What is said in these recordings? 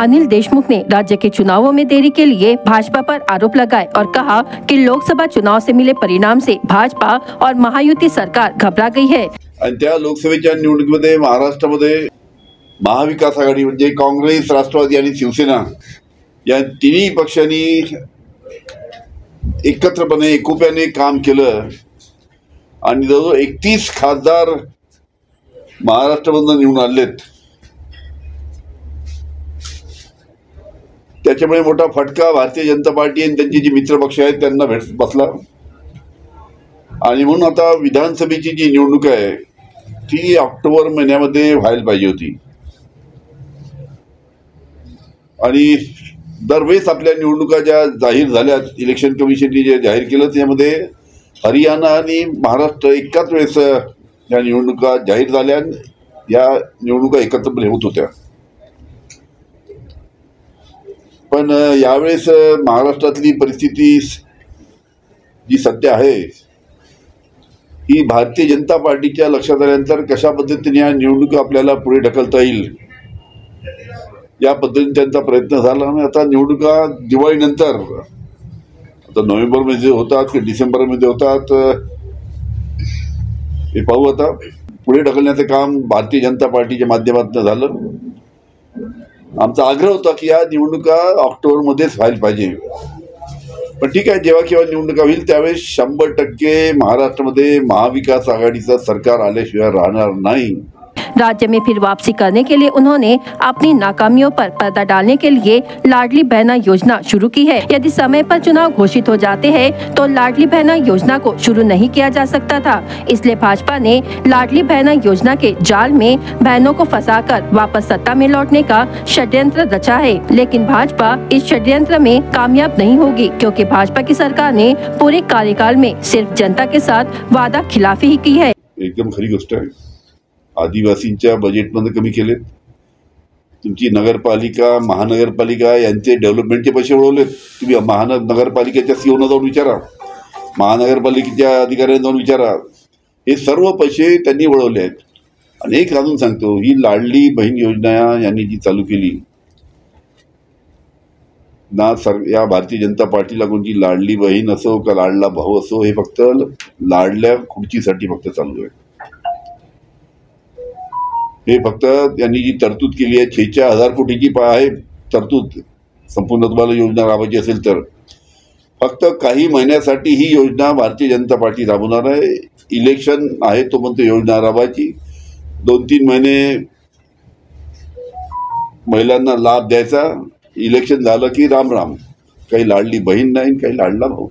अनिल देशमुख ने राज्य के चुनावों में देरी के लिए भाजपा पर आरोप लगाए और कहा कि लोकसभा चुनाव से मिले परिणाम से भाजपा और महायुति सरकार घबरा गई है। आणि त्या लोकसभेच्या निवडणुकीमध्ये महाराष्ट्रामध्ये महाविकास आघाडी म्हणजे काँग्रेस, राष्ट्रवादी आणि शिवसेना या तिन्ही पक्षांनी एकत्रपणे एकोप्याने काम केलं आणि जवळजवळ 31 खासदार महाराष्ट्रामधून निवडून आलेत। त्याच्यामुळे मोठा फटका भारतीय जनता पार्टी आणि त्यांची जी मित्र पक्ष आहेत त्यांना बसला आणि म्हणून आता विधानसभेची जी निवडणूक आहे ती ऑक्टोबर महिन्यामध्ये व्हायला पाहिजे होती आणि दरवेळेस आपल्या निवडणुका ज्या जाहीर झाल्या इलेक्शन कमिशनने जे जाहीर केलं त्यामध्ये हरियाणा आणि महाराष्ट्र एकाच वेळेस या निवडणुका जाहीर झाल्या या निवडणुका एकत्र होत होत्या। पण यावेळेस महाराष्ट्रातली परिस्थिती जी सध्या आहे ही भारतीय जनता पार्टीच्या लक्षात आल्यानंतर कशा पद्धतीने या निवडणुका आपल्याला पुढे ढकलता येईल या पद्धतीने त्यांचा प्रयत्न झाला आणि आता निवडणुका दिवाळीनंतर आता नोव्हेंबरमध्ये होतात की डिसेंबरमध्ये होतात हे पाहू। आता पुढे ढकलण्याचं काम भारतीय जनता पार्टीच्या माध्यमातून झालं। आमचा आग्रह होता की या निवडणुका ऑक्टोबरमध्येच व्हायला पाहिजे, पण ठीक आहे, जेव्हा केव्हा निवडणुका होईल त्यावेळेस 100% महाराष्ट्रामध्ये महाविकास आघाडीचं सरकार आल्याशिवाय राहणार नाही। राज्य में फिर वापसी करने के लिए उन्होंने अपनी नाकामियों पर पर्दा डालने के लिए लाडली बहना योजना शुरू की है। यदि समय पर चुनाव घोषित हो जाते हैं तो लाडली बहना योजना को शुरू नहीं किया जा सकता था, इसलिए भाजपा ने लाडली बहना योजना के जाल में बहनों को फंसाकर वापस सत्ता में लौटने का षड्यंत्र रचा है। लेकिन भाजपा इस षड्यंत्र में कामयाब नहीं होगी, क्योंकि भाजपा की सरकार ने पूरे कार्यकाल में सिर्फ जनता के साथ वादा खिलाफी ही की है। एकदम खरी गोष्ट आहे, आदिवासींच्या बजेटमध्ये कमी केलेत, तुमची नगरपालिका महानगरपालिका यांचे डेव्हलपमेंटचे पैसे वळवलेत। तुम्ही महानगरपालिकेच्या सीओना जाऊन विचारा, महानगरपालिकेच्या अधिकाऱ्यांना जाऊन विचारा, हे सर्व पैसे त्यांनी वळवले आहेत। आणि एक अजून सांगतो, ही लाडली बहीण योजना यांनी जी चालू केली ना या भारतीय जनता पार्टीला कोणती लाडली बहीण असो का लाडला भाऊ असो, हे फक्त लाडल्या खुर्चीसाठी फक्त चालू आहे। हे फक्त यांनी जी तरतूद केली आहे 46,000 कोटीची आहे तरतूद, संपूर्ण तुम्हाला योजना राबवायची असेल तर फक्त काही महिन्यासाठी ही योजना भारतीय जनता पार्टी राबवणार आहे। इलेक्शन आहे तो पण योजना राबवायची, 2-3 महिने महिलांना लाभ द्यायचा, इलेक्शन झालं की राम राम, काही लाडली बहीण नाही, काही लाडला भाऊ।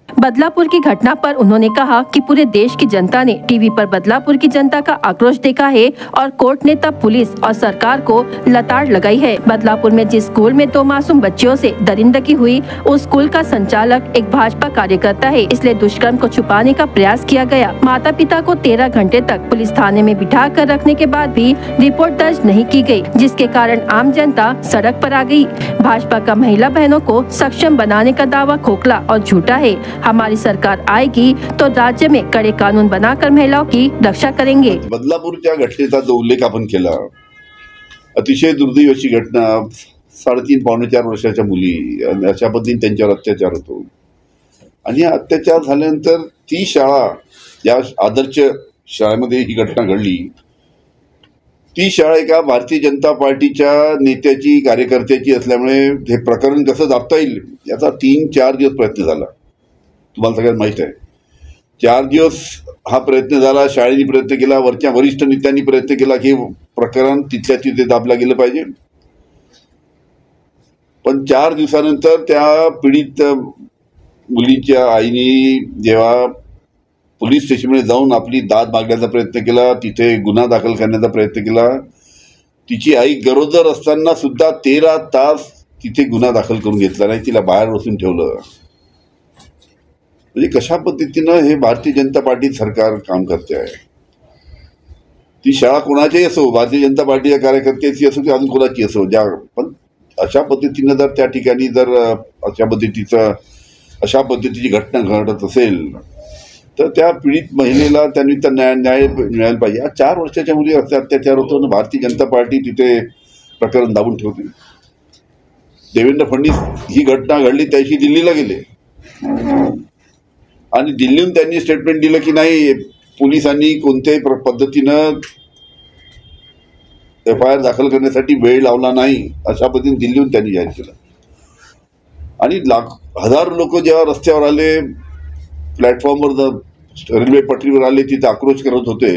बदलापुर की घटना पर उन्होंने कहा कि पूरे देश की जनता ने टीवी पर बदलापुर की जनता का आक्रोश देखा है और कोर्ट ने तब पुलिस और सरकार को लताड़ लगाई है। बदलापुर में जिस स्कूल में 2 मासूम बच्चियों से दरिंदगी हुई, उस स्कूल का संचालक एक भाजपा कार्यकर्ता है, इसलिए दुष्कर्म को छुपाने का प्रयास किया गया। माता पिता को 13 घंटे तक पुलिस थाने में बिठा कर रखने के बाद भी रिपोर्ट दर्ज नहीं की गई, जिसके कारण आम जनता सड़क पर आ गई। भाजपा का महिला बहनों को सक्षम बनाने का दावा खोखला और झूठा है। हमारी सरकार आएगी तो राज्य में कड़े कानून बनाकर महिलाओं की रक्षा करेंगे। बदलापूरच्या घटनेचा जो उल्लेख आपण केला, अतिशय दुर्दैवी अशी घटना, 3.5-4 वर्षाच्या मुली अशा पद्धतीने त्यांच्यावर अत्याचार होतो आणि अत्याचार झाल्यानंतर ती शाळा, या आदर्श शाळेमध्ये ही घटना घडली, ती शाळा एका भारतीय जनता पार्टीच्या नेत्याची कार्यकर्त्याची असल्यामुळे हे प्रकरण कसं दाबता येईल याचा 3-4 दिवस प्रयत्न झाला। तुम्हाला सगळ्यांना माहित आहे, 4 दिवस हा प्रयत्न झाला, शाळेने प्रयत्न केला, वरच्या वरिष्ठ नेत्यांनी प्रयत्न केला की प्रकरण तिथल्या तिथे दाबला गेलं पाहिजे। पण 4 दिवसानंतर त्या पीडित मुलीच्या आईने जेव्हा पोलीस स्टेशनमध्ये जाऊन आपली दाद मागण्याचा प्रयत्न केला, तिथे गुन्हा दाखल करण्याचा प्रयत्न केला, तिची आई गरोदर असताना सुद्धा 13 तास तिथे गुन्हा दाखल करून घेतला नाही, तिला बाहेर बसून ठेवलं। म्हणजे कशा पद्धतीनं हे भारतीय जनता पार्टी सरकार काम करते आहे। ती शाळा कोणाचीही असो, भारतीय जनता पार्टीच्या कार्यकर्त्याची असो की अजून कोणाची असो, ज्या पण अशा पद्धतीनं जर त्या ठिकाणी जर अशा पद्धतीची घटना घडत असेल तर त्या पीडित महिलेला त्यांनी न्याय मिळायला पाहिजे। 4 वर्षाच्या मुली अत्याचार होतो, भारतीय जनता पार्टी तिथे प्रकरण दाबून ठेवते। देवेंद्र फडणवीस ही घटना घडली त्याशी दिल्लीला गेले आणि दिल्लीहून त्यांनी स्टेटमेंट दिलं की नाही, पोलिसांनी कोणत्याही पद्धतीनं FIR दाखल करण्यासाठी वेळ लावला नाही, अशा पद्धतीने दिल्लीहून त्यांनी जाहीर केलं. आणि हजारो लोक जेव्हा रस्त्यावर आले, प्लॅटफॉर्मवर रेल्वे पटरीवर आले, तिथे आक्रोश करत होते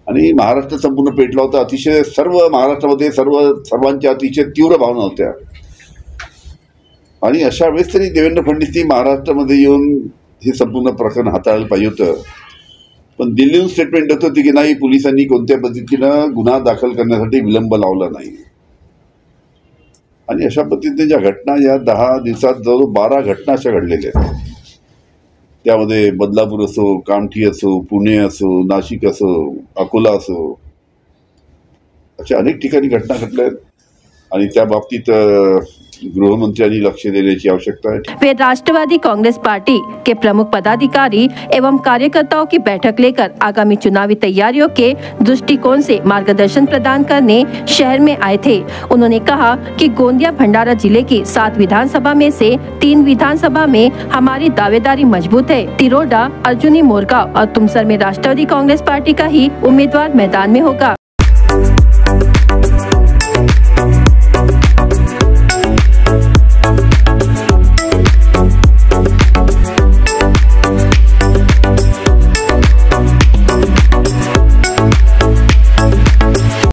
आणि महाराष्ट्र संपूर्ण पेटला होता. अतिशय सर्व महाराष्ट्रामध्ये सर्वांच्या अतिशय तीव्र भावना होत्या. आणि अशा वेळेस तरी देवेंद्र फडणवीसनी महाराष्ट्रामध्ये येऊन हे संपूर्ण प्रकरण हाताळायला पाहिजे होतं. पण दिल्लीहून स्टेटमेंट देत होती की नाही, पोलिसांनी कोणत्या पद्धतीनं गुन्हा दाखल करण्यासाठी विलंब लावला नाही. आणि अशा पद्धतीने ज्या घटना या 10 दिवसात जवळ 12 घटना अशा घडलेल्या आहेत. त्यामध्ये बदलापूर असो, कामठी असो, पुणे असो, नाशिक असो, अकोला असो, अशा अनेक ठिकाणी घटना घडल्या आहेत आणि त्या बाबतीत गृहमंत्र्यांनी लक्ष देण्याची आवश्यकता है. वे राष्ट्रवादी कांग्रेस पार्टी के प्रमुख पदाधिकारी एवं कार्यकर्ताओं की बैठक लेकर आगामी चुनावी तैयारियों के दृष्टिकोण से मार्गदर्शन प्रदान करने शहर में आए थे. उन्होंने कहा कि गोंदिया भंडारा जिले की 7 विधानसभा में से 3 विधानसभा में हमारी दावेदारी मजबूत है. तिरोडा, अर्जुनी मोरगांव और तुमसर में राष्ट्रवादी कांग्रेस पार्टी का ही उम्मीदवार मैदान में होगा.